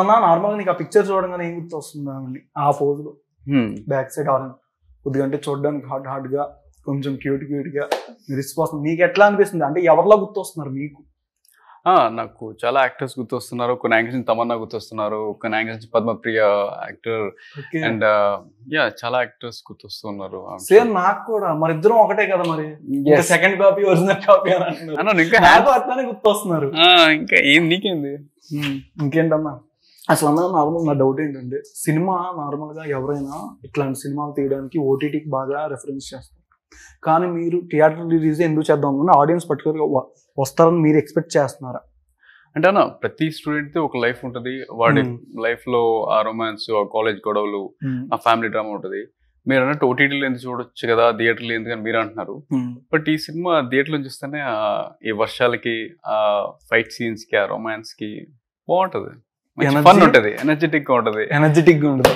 నార్మల్గా నీకు ఆ పిక్చర్ చూడగానే ఏం గుర్తొస్తుంది ఆ పోజ్ లో బ్యాక్ సైడ్ ఆరెంజ్ కొద్దిగా అంటే చూడడానికి హార్డ్ గా కొంచెం క్యూట్ గా రెస్పాన్స్ మీకు ఎట్లా అనిపిస్తుంది అంటే ఎవరిలో గుర్తొస్తున్నారు మీకు? నాకు చాలా యాక్టర్స్ గుర్తొస్తున్నారు. కొన్ని యాంగిల్స్ నుంచి తమన్నా గుర్తొస్తున్నారు, కొన్ని యాంగిల్స్ నుంచి పద్మప్రియ యాక్టర్ అండ్ చాలా యాక్టర్స్ గుర్తొస్తున్నారు. సేమ్ నాకు కూడా, మరి ఇద్దరం ఒకటే కదా, మరి సెకండ్ కాపీ ఒరిజినల్ కాపీ అని అంటున్నారు, అట్లానే గుర్తొస్తున్నారు. ఇంకా ఏం నీకేంది ఇంకేంటన్నా అసలు అన్న నార్మల్ నా డౌట్ ఏంటంటే సినిమా నార్మల్ గా ఎవరైనా ఇట్లాంటి సినిమాలు తీయడానికి ఓటీటీకి బాగా రెఫరెన్స్ చేస్తారు, కానీ మీరు థియేటర్ రిలీజ్ ఎందుకు చేద్దాం అనుకున్నా ఆడియన్స్ పర్టికులర్గా వస్తారని మీరు ఎక్స్పెక్ట్ చేస్తున్నారా? అంటే అన్న ప్రతి స్టూడెంట్ ఒక లైఫ్ ఉంటుంది, వాడి లైఫ్ లో ఆ రొమాన్స్, ఆ కాలేజ్ గొడవలు, ఆ ఫ్యామిలీ డ్రామా ఉంటుంది. మీరు అన్నట్టు ఓటీటీలో ఎందుకు చూడొచ్చు కదా, థియేటర్లో ఎందుకని మీరు అంటున్నారు. బట్ ఈ సినిమా థియేటర్లో చూస్తేనే ఈ వర్షాలకి, ఆ ఫైట్ సీన్స్ కి, ఆ రొమాన్స్ కి బాగుంటది, ఫన్ ఉంటది, ఎనర్జెటిక్ గా ఉంటది.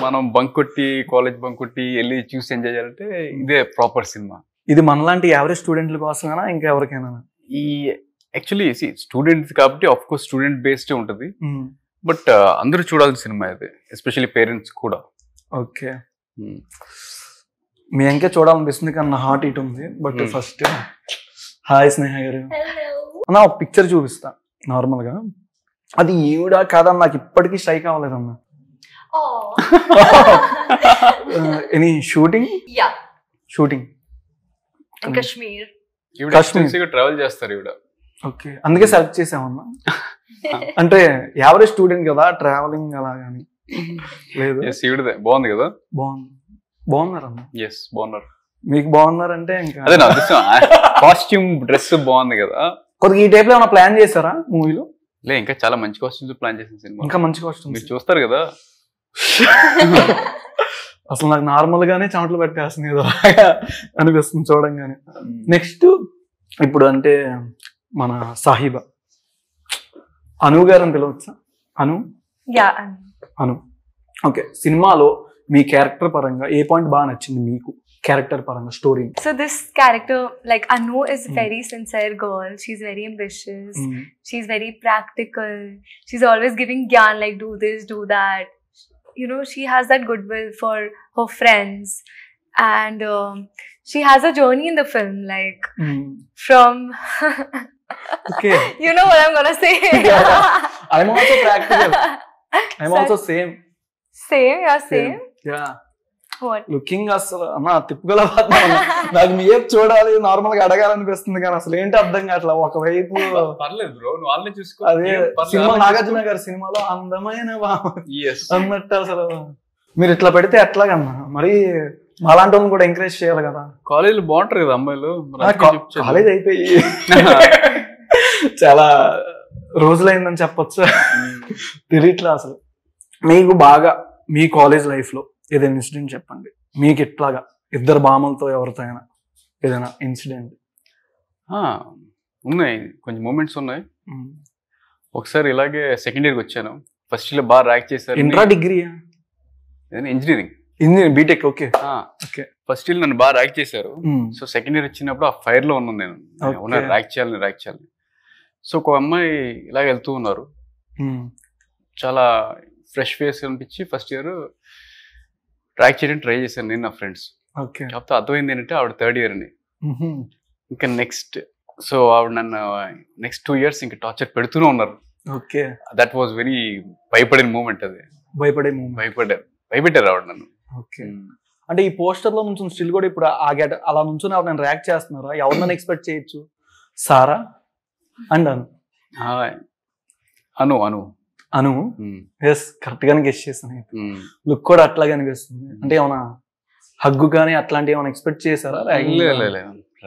మనం బంక్ కొట్టి, కాలేజ్ బంక్ కొట్టి వెళ్ళి చూసి ఎంజాయ్ చేయాలంటే ఇదే ప్రాపర్ సినిమా. ఇది మనలాంటి యావరేజ్ స్టూడెంట్ల కోసమేనా ఇంకా ఎవరికైనా? ఈ యాక్చువల్లీ స్టూడెంట్స్ కాబట్టి ఆఫ్ కోర్స్ స్టూడెంట్ బేస్డ్ ఉంటది, బట్ అందరూ చూడాల్సిన సినిమా ఇది, ఎస్పెషల్లీ పేరెంట్స్ కూడా. ఓకే, మీ ఇంకా చూడాలనిపిస్తుంది కానీ నా హార్ట్ ఇటు ఉంది. బట్ ఫస్ట్ హాయ్ స్నేహ గారు అన్న, ఒక పిక్చర్ చూపిస్తా నార్మల్ గా, అది ఈవిడ కాదని నాకు ఇప్పటికీ స్ట్రైక్ అవ్వలేదన్న. Any shooting? Shooting Kashmir travel చేస్తారు ఈవిడ. ఓకే, అందుకే సెలెక్ట్ చేసామన్నా. అంటే యావరేజ్ స్టూడెంట్ కదా, ట్రావెలింగ్ అలా కానీ లేదు. ఈవిడదే బాగుంది కదా? బాగున్నారన్న. ఎస్ బాగున్నారు. మీకు బాగున్నారంటే ఇంకా అదే నా అదృష్టం. కాస్ట్యూమ్ డ్రెస్ బాగుంది కదా. కొద్దిగా ఈ టైప్ లో ఏమైనా ప్లాన్ చేశారా మూవీలో? లే, ఇంకా చాలా మంచి కాస్ట్యూమ్స్ ప్లాన్ చేసిన సినిమా. ఇంకా మంచి కాస్ట్యూమ్స్ మీరు చూస్తారు కదా. అసలు నాకు నార్మల్ గానే చెమటలు పెట్టేస్తుంది ఏదో అనిపిస్తుంది చూడంగానే. నెక్స్ట్ ఇప్పుడు అంటే మన సాహిబా అను గారు అని పిలవచ్చా? అను. ఓకే, సినిమాలో మీ క్యారెక్టర్ పరంగా ఏ పాయింట్ బాగా నచ్చింది మీకు? Character paranga story. So this character, like Anu, is very sincere girl. She's very ambitious. She's very practical. She's always giving gyan, like do this, do that. You know, she has that goodwill for her friends, and she has a journey in the film, like from. Okay. You know what I'm gonna say. I'm also practical. I'm also same. Same, yeah, same. Yeah. Looking అసలు అన్న తిప్పుగల నాకు మీ ఏపు చూడాలి, normal గా అడగాలనిపిస్తుంది కానీ అసలు ఏంటి అర్థం కావట్లా. ఒకవైపు అదే సినిమా నాగార్జున గారి సినిమాలో అందమైన అన్నట్టు అసలు మీరు ఇట్లా పెడితే ఎట్లాగన్నా మరి అలాంటి వాళ్ళని కూడా ఎంకరేజ్ చేయాలి కదా. కాలేజీలో బాగుంటారు కదా అమ్మాయిలు. కాలేజ్ అయిపోయి చాలా రోజులైందని చెప్పొచ్చు, తెలియట్లా అసలు. మీకు బాగా మీ కాలేజ్ లైఫ్ లో ఏదైనా ఇన్సిడెంట్ చెప్పండి. మీకు ఇట్లాగా ఇద్దరు భామలతో ఎవరితో అయినా ఏదైనా ఇన్సిడెంట్? ఉన్నాయి, కొంచెం మూమెంట్స్ ఉన్నాయి. ఒకసారి ఇలాగే సెకండ్ ఇయర్కి వచ్చాను. ఫస్ట్ ఇయర్ బాగా ర్యాక్ చేశారు. Inter degree? Engineering BTech. Okay. First year నన్ను బాగా ర్యాక్ చేశారు. సో సెకండ్ ఇయర్ వచ్చినప్పుడు ఆ ఫైర్ లో ఉన్నాను నేను, ర్యాక్ చేయాలని. సో ఒక అమ్మాయి ఇలాగ వెళ్తూ ఉన్నారు, చాలా ఫ్రెష్ ఫేస్ అనిపించి ఫస్ట్ ఇయర్ ట్రాక్ చేయడానికి ట్రై చేశాను నేను, నా ఫ్రెండ్స్. కాకపోతే అర్థమైంది ఏంటంటే ఆవిడ థర్డ్ ఇయర్ అని. ఇంకా నెక్స్ట్ సో ఆవిడ నన్ను నెక్స్ట్ 2 years ఇంకా టార్చర్ పెడుతూనే ఉన్నారు. ఓకే, దట్ వాజ్ వెరీ భయపడిన మూమెంట్. అది భయపెట్టారు ఆవిడ నన్ను. ఓకే, అంటే ఈ పోస్టర్ లో నుంచి స్టిల్ కూడా ఇప్పుడు అలా నుంచి నన్ను ర్యాక్ చేస్తున్నారా? ఎవరినైనా ఎక్స్పెక్ట్ చేయొచ్చు? సారా అండ్ అను ఎస్, కరెక్ట్ గానే గెస్ చేస్తాను. లుక్ కూడా అట్లాగే అనిపిస్తుంది. అంటే ఏమైనా హగ్గు కానీ అట్లాంటి ఏమైనా ఎక్స్పెక్ట్ చేశారా?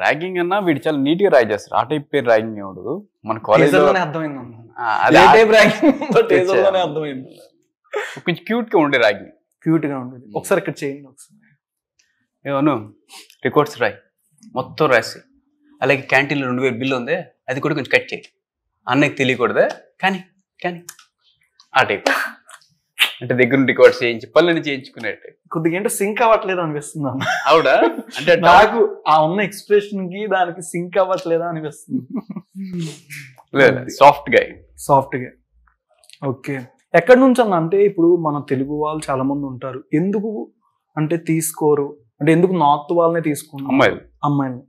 ర్యాగింగ్ అన్నా వీడు చాలా నీట్ గా ర్యాక్ చేస్తారు. ఆ టైప్ పేరు ర్యాగింగ్ ఉండదు. మన కాలేజ్ అర్థమైంది, కొంచెం క్యూట్ గా ఉండే ర్యాగింగ్. క్యూట్ గా ఉండేది. ఒకసారి ఇక్కడ చేయండి. ఒకసారి ఏమను రికార్డ్స్ రాయి, మొత్తం రాసి, అలాగే క్యాంటీన్లో 2000 బిల్లు ఉంది, అది కూడా కొంచెం కట్ చేయి, అన్నకి తెలియకూడదే కానీ ఆ టైప్. అంటే దగ్గర రికార్డ్స్ చేయించి పనులని చేయించుకునేట్టు. కొద్దిగా ఏంటో సింక్ అవ్వట్లేదు అనిపిస్తుంది అన్న. ఆవిడ అంటే నాకు ఆ ఉన్న ఎక్స్ప్రెషన్ కి దానికి సింక్ అవ్వట్లేదా అనిపిస్తుంది. సాఫ్ట్ గా. ఓకే, ఎక్కడి నుంచి అన్న అంటే ఇప్పుడు మన తెలుగు వాళ్ళు చాలా మంది ఉంటారు, ఎందుకు అంటే తీసుకోరు అంటే ఎందుకు నార్త్ వాళ్ళనే తీసుకున్నారు అమ్మాయిలు?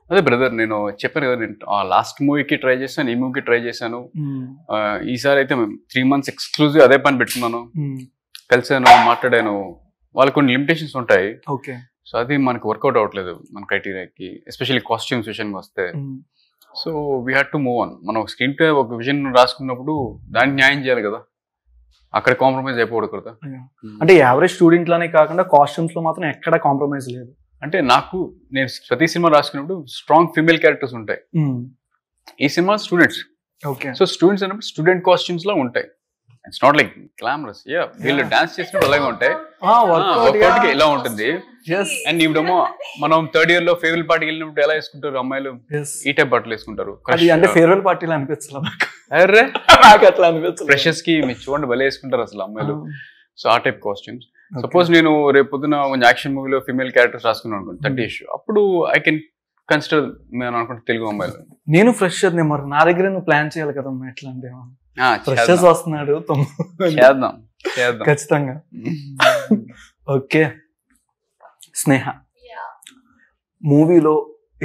అదే బ్రదర్, నేను చెప్పాను కదా, నేను లాస్ట్ మూవీకి ట్రై చేశాను, ఈ మూవీకి ట్రై చేశాను. ఈసారి అయితే 3 months ఎక్స్క్లూజివ్ అదే పని పెట్టుకున్నాను, కలిసాను, మాట్లాడాను. వాళ్ళకి కొన్ని లిమిటేషన్స్ ఉంటాయి. ఓకే. సో అది మనకు వర్కౌట్ అవ్వట్లేదు మన క్రైటీరియాకి, ఎస్పెషల్లీ కాస్ట్యూమ్స్ విషయానికి వస్తే. So we had to move on. మనం స్క్రీన్ ప్లే ఒక విజన్ రాసుకున్నప్పుడు దానికి న్యాయం చేయాలి కదా, అక్కడ కాంప్రమైజ్ అయిపోకూడదు కదా. అంటే యావరేజ్ స్టూడెంట్ లోనే కాకుండా కాస్ట్యూమ్స్ లో మాత్రం ఎక్కడ కాంప్రమైజ్ లేదు. అంటే నేను ప్రతి సినిమా రాసుకున్నప్పుడు స్ట్రాంగ్ ఫీమేల్ క్యారెక్టర్స్ ఉంటాయి. ఈ cinema students. Okay. So students అన్నప్పుడు స్టూడెంట్ కాస్ట్యూమ్స్ లో ఉంటాయి. It's not like glamorous. వీళ్ళు డాన్స్ చేసినప్పుడు అలాగే ఉంటాయి, వర్కౌట్ ఇలా ఉంటుంది. అండ్ ఇప్పుడేమో మనం 3rd year లో ఫేర్వెల్ పార్టీకి వెళ్ళినప్పుడు ఎలా వేసుకుంటారు అమ్మాయిలు, ఈ టైప్ బట్టలు వేసుకుంటారు. అంటే ఫేర్వెల్ పార్టీలో అనిపించలేదు అరే, నాకు అట్లా అనిపించలేదు. ఫ్రెషర్స్ కి మీరు చూడండి భలే వేసుకుంటారు అసలు అమ్మాయిలు. సో ఆ టైప్ కాస్ట్యూమ్స్. సపోజ్ నేను రేపు పొద్దున కొంచెం యాక్షన్ మూవీలో ఫీమేల్ క్యారెక్టర్స్ రాసుకున్నాను అనుకోండి, 30 issue, అప్పుడు ఐ కెన్ కన్సిడర్ నేను అనుకుంటే తెలుగు అమ్మాయిలు. నేను ఫ్రెషర్ మరి నా దగ్గర నువ్వు ప్లాన్ చేయాలి కదా ఎట్లా అంటే ఫ్రెషర్స్ వస్తున్నాడు చేద్దాం ఖచ్చితంగా. ఓకే స్నేహ, మూవీలో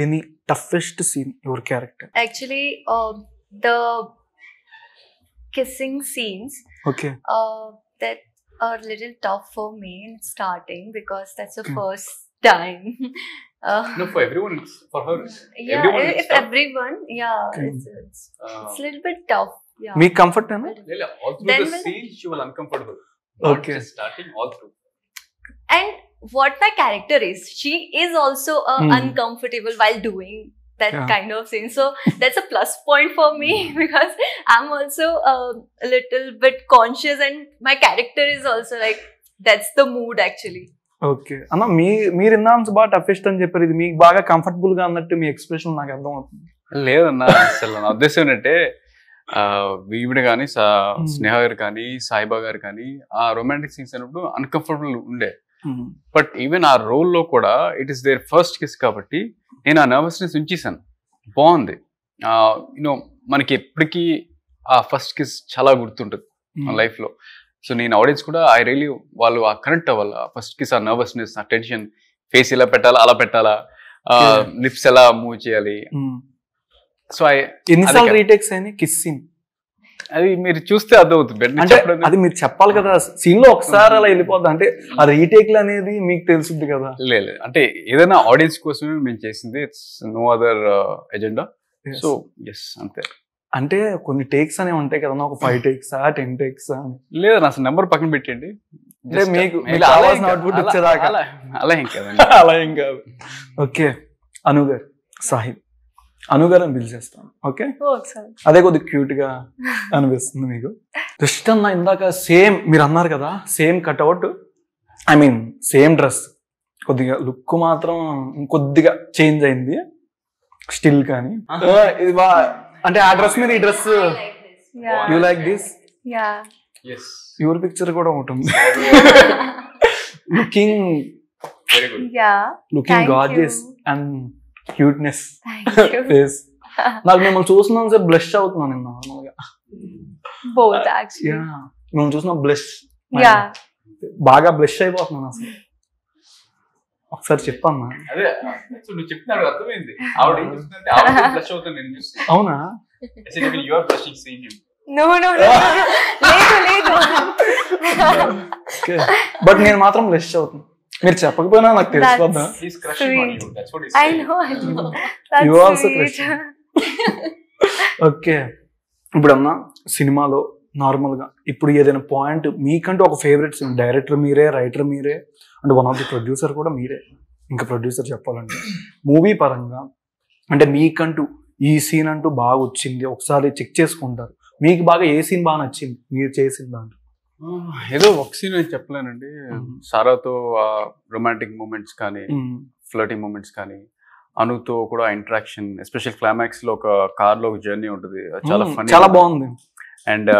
any toughest seen your character? Actually, the kissing scenes, okay, that are little tough for me in starting because that's the first time. No, for everyone, it's for her. Yeah, everyone if everyone, it's a little bit tough. Yeah. Me comfort na? All through then the scene, she was uncomfortable. Okay. Just starting all through. And what my character is, she is also uncomfortable while doing that kind of thing. So that's a plus point for me because I'm also a little bit conscious and my character is also like, that's the mood actually. Okay అన్న, మీరు ఇందాక బాగా toughest అని చెప్పారు, ఇది మీకు బాగా comfortable గా అన్నట్టు మీ ఎక్స్ప్రెషన్ నాకు అర్థం అవుతుంది. లేదన్నా, అసలు నా ఉద్దేశం ఏంటంటే ఈవిడ కానీ స్నేహ గారు కానీ సాయిబా గారు కానీ ఆ రొమాంటిక్ సీన్స్ అన్నప్పుడు అన్కంఫర్టబుల్ ఉండే. బట్ ఈవెన్ ఆ రోల్లో కూడా it is there first kiss కాబట్టి నేను ఆ నర్వస్నెస్ ఉంచేసాను. బాగుంది. యూనో మనకి ఎప్పటికీ ఆ ఫస్ట్ కిస్ చాలా గుర్తుంటుంది మన లైఫ్లో. సో నేను ఆడియన్స్ కూడా ఐ రియలీ వాళ్ళు ఆ కనెక్ట్ అవ్వాలి. ఆ ఫస్ట్ కిస్, ఆ నర్వస్నెస్, ఆ టెన్షన్, ఫేస్ ఇలా పెట్టాలా అలా పెట్టాలా, లిప్స్ ఎలా మూవ్ చేయాలి. సో ఎన్నిసార్లు రీటేక్స్ అయినా కిస్ సీన్ అది మీరు చూస్తే అర్థమవుతుంది. అంటే అది మీరు చెప్పాలి కదా, సీన్ లో ఒకసారి అలా వెళ్ళిపోద్ది అంటే ఆ రీటేక్లు అనేది మీకు తెలుసుద్ది కదా. లేదు అంటే ఏదైనా ఆడియన్స్ కోసమే మేము చేసింది, it's no other agenda. So yes అంతే. అంటే కొన్ని టేక్స్ అనేవి ఉంటాయి కదా, ఒక 5 takes 10 takes లేదు అసలు నెంబర్ పక్కన పెట్టండి. మీకు అవుట్పుట్ వచ్చేదాకా అలా ఏం కాదండి, అలా ఏం కాదు. ఓకే అనుగారు, సాహిబ్ అనుగారు అని పిలిచేస్తాను. ఓకే, అదే కొద్దిగా క్యూట్ గా అనిపిస్తుంది మీకు. జస్ట్ అన్న ఇందాక సేమ్ మీరు అన్నారు కదా, same cutout, I mean same dress, కొద్దిగా లుక్ మాత్రం కొద్దిగా చేంజ్ అయింది స్టిల్. కానీ ఇది అంటే ఆ డ్రెస్ మీద ఈ dress you like this, your picture కూడా ఉంటుంది. Looking gorgeous and cuteness face. నాకు మిమ్మల్ని చూస్తున్నాను సార్ బ్లష్ అవుతున్నాను నేను నార్మల్ గా. మిమ్మల్ని చూసిన బ్లష్, బాగా బ్లష్ అయిపోతున్నాను అసలు. ఒకసారి చెప్పన్నా. అవునా? బట్ నేను మాత్రం బ్లష్ అవుతున్నా. మీరు చెప్పకపోయినా నాకు తెలిసిపోద్దా? ఓకే, ఇప్పుడన్నా సినిమాలో నార్మల్ గా ఇప్పుడు ఏదైనా పాయింట్ మీకంటూ ఒక ఫేవరెట్ సీన్, డైరెక్టర్ మీరే, రైటర్ మీరే, అంటే వన్ ఆఫ్ ది ప్రొడ్యూసర్ కూడా మీరే. ఇంకా ప్రొడ్యూసర్ చెప్పాలంటే మూవీ పరంగా అంటే మీకంటూ ఈ సీన్ అంటూ బాగా వచ్చింది, ఒకసారి చెక్ చేసుకుంటారు, మీకు బాగా ఏ సీన్ బాగా నచ్చింది మీరు చేసిన దాంట్లో? ఏదో ఒక సీన్ అని చెప్పలేనండి. సారాతో రొమాంటిక్ మూమెంట్స్ కానీ, ఫ్లర్టింగ్ మూమెంట్స్ కానీ, అనుతో కూడా ఇంటరాక్షన్, ఎస్పెషల్ క్లైమాక్స్ లో ఒక కార్ లో ఒక జర్నీ ఉంటుంది, చాలా ఫన్నీ, చాలా బాగుంది. అండ్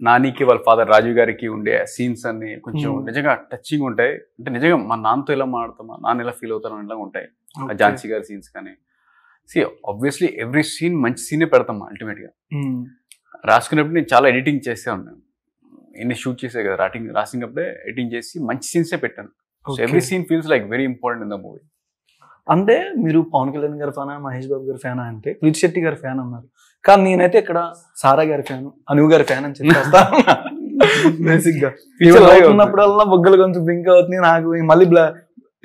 నానికి వాళ్ళ ఫాదర్ రాజీవ్ గారికి ఉండే సీన్స్ అన్ని కొంచెం నిజంగా టచింగ్ ఉంటాయి. అంటే నిజంగా మా నాన్నతో ఎలా మాట్లాడతాం, నాన్న ఎలా ఫీల్ అవుతాను ఇలా ఉంటాయి. ఝాన్సీ గారి సీన్స్ కానీ, ఆబ్వియస్లీ ఎవ్రీ సీన్ మంచి సీనే పెడతాం అల్టిమేట్ గా. రాసుకున్నప్పుడు నేను చాలా ఎడిటింగ్ చేస్తే ఉన్నాను, ఇన్ని షూట్ చేసే కదా రాసినప్పుడే ఎడిటింగ్ చేసి మంచి సీన్సే పెట్టాను. So every scene feels like very important in the movie. అంటే మీరు పవన్ కళ్యాణ్ గారి ఫ్యానా, మహేష్ బాబు గారి ఫ్యానా అంటే ప్రీతి శెట్టి గారి ఫ్యాన్ అన్నారు. కానీ నేనైతే ఇక్కడ సారా గారి ఫ్యాన్, అను గారి ఫ్యాన్ అని చెప్పేస్తా. బేసిక్ గా ఉన్నప్పుడల్లా బొగ్గలు కొంచెం పింక్ అవుతుంది నాకు. మళ్ళీ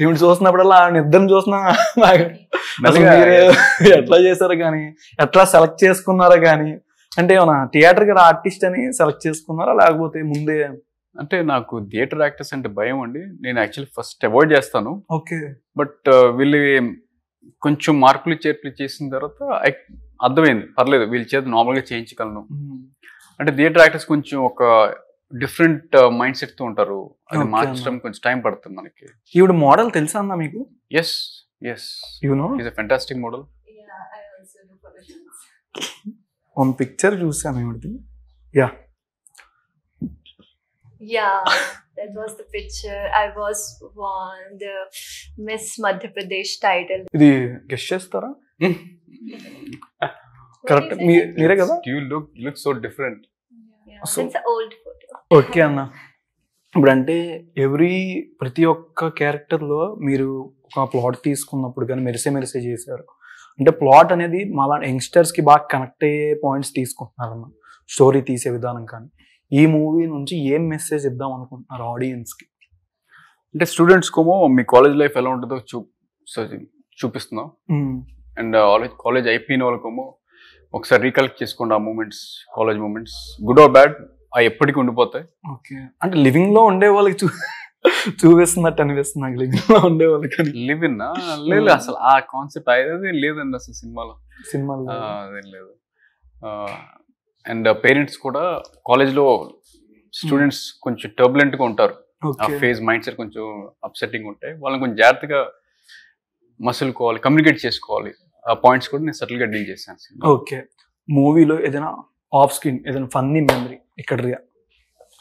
ఈవిడ చూస్తున్నప్పుడల్లా ఆవిడ ఇద్దరిని చూస్తున్నా ఎట్లా చేశారు కానీ, ఎట్లా సెలెక్ట్ చేసుకున్నారా కానీ, అంటే ఏమన్నా థియేటర్ గారు ఆర్టిస్ట్ అని సెలెక్ట్ చేసుకున్నారా లేకపోతే ముందే? అంటే నాకు థియేటర్ యాక్టర్స్ అంటే భయం అండి. నేను యాక్చువల్లీ ఫస్ట్ అవాయిడ్ చేస్తాను. ఓకే. బట్ వీళ్ళు కొంచెం మార్పులు చేర్పులు చేసిన తర్వాత అర్థమైంది, పర్లేదు వీళ్ళ చేత నార్మల్గా చేయించగలను. అంటే థియేటర్ యాక్టర్స్ కొంచెం ఒక డిఫరెంట్ మైండ్ సెట్ తో ఉంటారు. అది మార్చడం కొంచెం టైం పడుతుంది మనకి. ఈవిడ మోడల్ తెలుసా అన్న మీకు? Yes you know is a fantastic model. One picture చూసాను ఈవిడది. Yeah, that was the picture. I was won the Miss Madhya Pradesh title. ఇది గెస్ చేస్తారా? కరెక్ట్ మీరే కదా? You look so different. It's an old photo. Okay అన్న. ఇప్పుడు అంటే ప్రతి ఒక్క క్యారెక్టర్ లో మీరు ఒక ప్లాట్ తీసుకున్నప్పుడు కానీ మెరిసే చేశారు. అంటే ప్లాట్ అనేది మళ్ళా యంగ్స్టర్స్ కి బాగా కనెక్ట్ అయ్యే పాయింట్స్ తీసుకుంటున్నారన్న, స్టోరీ తీసే విధానం. కానీ ఈ మూవీ నుంచి ఏం మెసేజ్ ఇద్దాం అనుకుంటున్నారు ఆడియన్స్ కి? అంటే స్టూడెంట్స్ కోమో మీ కాలేజ్ లైఫ్ ఎలా ఉంటుందో చూపిస్తున్నాం. అండ్ కాలేజ్ అయిపోయిన వాళ్ళకేమో ఒకసారి రీకలెక్ట్ చేసుకోండి ఆ moments, college moments, good or bad, అవి ఎప్పటికీ ఉండిపోతాయి. ఓకే. అంటే లివింగ్ లో ఉండే వాళ్ళకి చూపిస్తున్నట్టు అనిపిస్తుంది నాకు. లివింగ్ లో ఉండే వాళ్ళకి లివ్ ఇన్ లేదు అసలు ఆ కాన్సెప్ట్ అదే లేదండి అసలు సినిమాలో అదేం లేదు. అండ్ పేరెంట్స్ కూడా కాలేజ్లో స్టూడెంట్స్ కొంచెం టర్బులెంట్ గా ఉంటారు. ఆ ఫేజ్ మైండ్ సెట్ కొంచెం అప్సెట్టింగ్ ఉంటాయి. వాళ్ళని కొంచెం జాగ్రత్తగా మసులుకోవాలి, కమ్యూనికేట్ చేసుకోవాలి. ఆ పాయింట్స్ కూడా నేను సటిల్ గా డీల్ చేశాను. ఓకే. మూవీలో ఏదైనా ఆఫ్ స్క్రీన్ ఏదైనా ఫన్నీ మెమరీ ఇక్కడ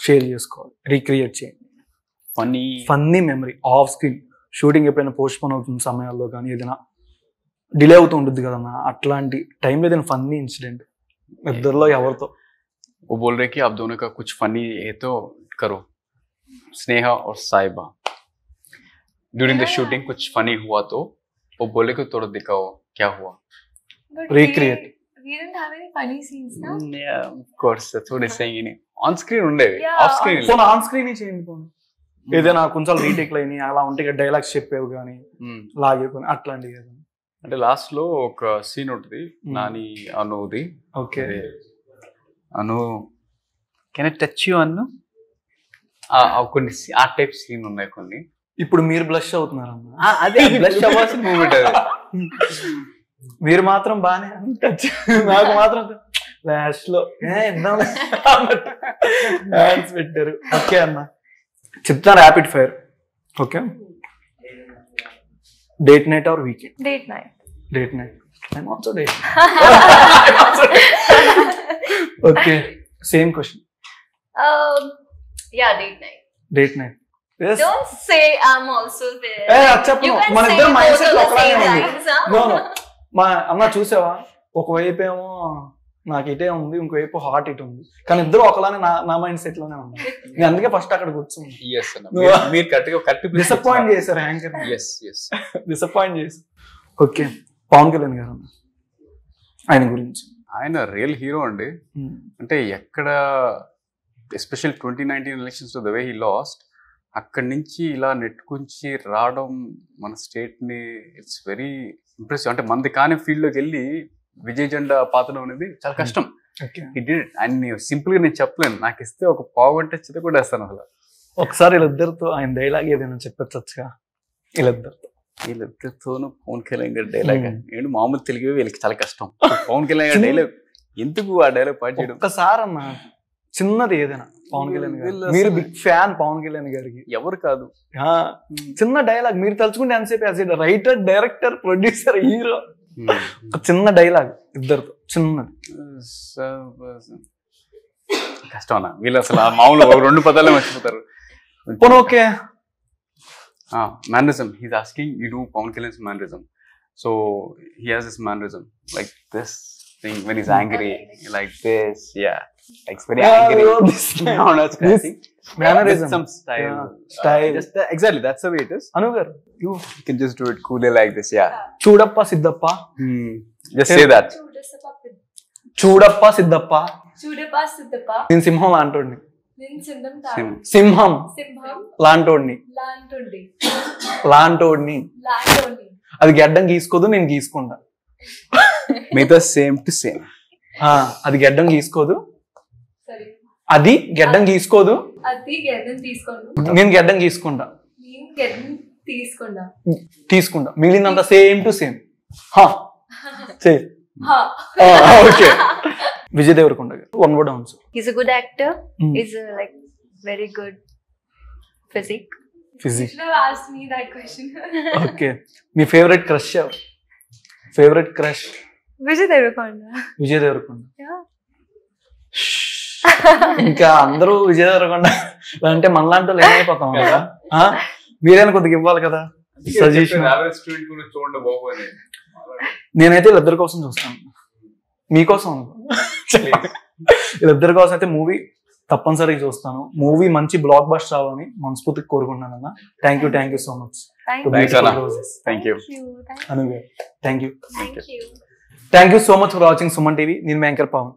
షేర్ చేసుకోవాలి, రీక్రియేట్ చేయండి. Funny memory off screen, shooting ఎప్పుడైనా పోస్ట్ పోన్ అవుతున్న సమయాల్లో కానీ ఏదైనా డిలే అవుతూ ఉంటుంది కదన్నా, అట్లాంటి టైంలో ఏదైనా ఫన్నీ ఇన్సిడెంట్ ఇద్దరిలో ఎవరితో? वो बोल रहे कि आप दोनों का कुछ फनी है तो करो. स्नेहा और साहिबा ड्यूरिंग द शूटिंग कुछ फनी हुआ तो वो बोले कि थोड़ा दिखाओ क्या हुआ. Recreate. We didn't have any funny scenes, no? Yeah, of course. That's what I'm saying. On screen ఉండేవి, off screen phone on screen చేయండి. ఫోన్ ఏదైనా కొంచెం రీటేక్ లైన్ అలా ఉంటే డైలాగ్స్ చెప్పేవి కానీ లాగేకొని అట్లాంటివి. అంటే లాస్ట్ లో ఒక సీన్ ఉంటుంది నాని అనుది. Okay. Anu can I touch you Annu, కొన్ని ఆ టైప్ సీన్ ఉన్నాయి కొన్ని. ఇప్పుడు మీరు బ్లష్ అవుతున్నారన్న, అదే బ్లష్ అవ్వాల్సిన మూమెంట్ అది. మీరు మాత్రం బానే టచ్, నాకు మాత్రం లాస్ట్ లో హ్యాండ్స్ పెట్టారు. ఓకే అన్న, చెప్తాను rapid fire. Okay. Date night are weekend? Date night. Date night. I'm also date. Okay. Same question. Yeah, date night. Date night. Yes. Don't say I'm also there. You can మన ఇద్దరు mind set say ఒకలానే ఉంది. lines, huh? No. మా అమ్మ చూసావా, ఒకవైపు ఏమో నాకు ఇటే ఉంది, ఇంకోవైపు హార్ట్ ఇటు ఉంది, కానీ ఇద్దరు ఒకలానే నా మైండ్ సెట్ లోనే ఉంది. నేను అందుకే ఫస్ట్ అక్కడ కూర్చుంది. డిసప్పాయింట్ చేశారు యాంకర్. డిసప్పాయింట్ చేశారు. ఓకే. పవన్ కళ్యాణ్ గారు ఆయన గురించి? ఆయన రియల్ హీరో అండి. అంటే ఎక్కడ special 2019 elections the way he lost, అక్కడి నుంచి ఇలా నెట్టుకుంచి రావడం మన స్టేట్ ని, ఇట్స్ వెరీ ఇంప్రెసివ్. అంటే మనది కానీ ఫీల్డ్ లోకి వెళ్ళి విజయ్ జెండా పాతడం అనేది చాలా కష్టం. ఆయన సింపుల్ గా నేను చెప్పలేను, నాకు ఇస్తే ఒక పావు గంట చిత్త కూడా వేస్తాను అసలు. ఒకసారి వీళ్ళిద్దరితో ఆయన డైలాగ్ ఏదైనా చెప్పొచ్చుగా? వీళ్ళిద్దరితోనూ పవన్ కళ్యాణ్ గారి డైలాగ్ ఏంటి, మామూలు తెలుగు వీళ్ళకి చాలా కష్టం. పవన్ కళ్యాణ్ గారి డైలాగ్ ఎందుకు ఆ డైలాగ్ పాట చేయడం? ఒక్కసారి అన్న చిన్నది ఏదైనా పవన్ కళ్యాణ్ గారు, మీరు బిగ్ ఫ్యాన్ పవన్ కళ్యాణ్ గారికి. ఎవరు కాదు, చిన్న డైలాగ్ మీరు తలుచుకుంటే ఎంతసేపు as writer, director, producer, hero, చిన్న డైలాగ్ ఇద్దరితో చిన్నది. కష్టం అన్న వీళ్ళు అసలు మామూలు 2 పదాలే మర్చిపోతారు. Okay. Mannerism. He's asking you do Pawan Kalyan's mannerism. So he has this mannerism like this thing when he's angry, like this. Yeah. Like very angry. No, not scratching. Mannerism. With some style. Yeah, style. Just exactly, that's the way it is. Anu garu, you You can just do it coolly like this, yeah. చూడప్ప Siddappa, Just say that. చూడప్ప సిద్ధప్ప, చూడపా సిద్ధప్ప, నేను సింహం లాంటోడిని, నేను సింహం Sim. సింహం సింహం లాంటోడిని, లాంటి లాంటోడిని. లాంటి అది గడ్డం గీసుకోదు, నేను గీసుకుంటా. Meet us same to same. అది గడ్డం గీసుకోదు, సరే అది గడ్డం గీసుకోదు, అది గెడ్డం తీసుకోండి, నేను గడ్డం గీసుకుంటా, నేను గెడ్డం తీసుకుంటా, తీసుకుంటా. మిగిలినంత సేమ్ టు సేమ్. సేమ్. హా. ఓకే. విజయ్ దేవరకొండ గారు, one word answer. He's a good actor. He's a, like very good physique. Physique. You should have asked me that question. Okay. మీ ఫేవరెట్ క్రష్ ఎవరు? Favourite crush? Vijay Deverakonda. Vijay Deverakonda. Yeah. ఇంకా అందరూ విజయ్ దేవరకొండ అంటే మనలాంటి వాళ్ళు ఏమైపోతాం కదా. మీరైనా కొద్దిగా ఇవ్వాలి కదా సజెషన్. నేనైతే వీళ్ళిద్దరి కోసం చూస్తాను, మీకోసం వీళ్ళిద్దరి కోసం అయితే మూవీ తప్పనిసరిగా చూస్తాను. మూవీ మంచి బ్లాక్ బస్టర్ అవ్వాలని మనస్ఫూర్తిగా కోరుకుంటున్నాను అన్న. Thank you so much. Thank you. అనుగా thank you Thank you. Thank you so much for watching Suman TV. నేను యాంకర్ పవన్.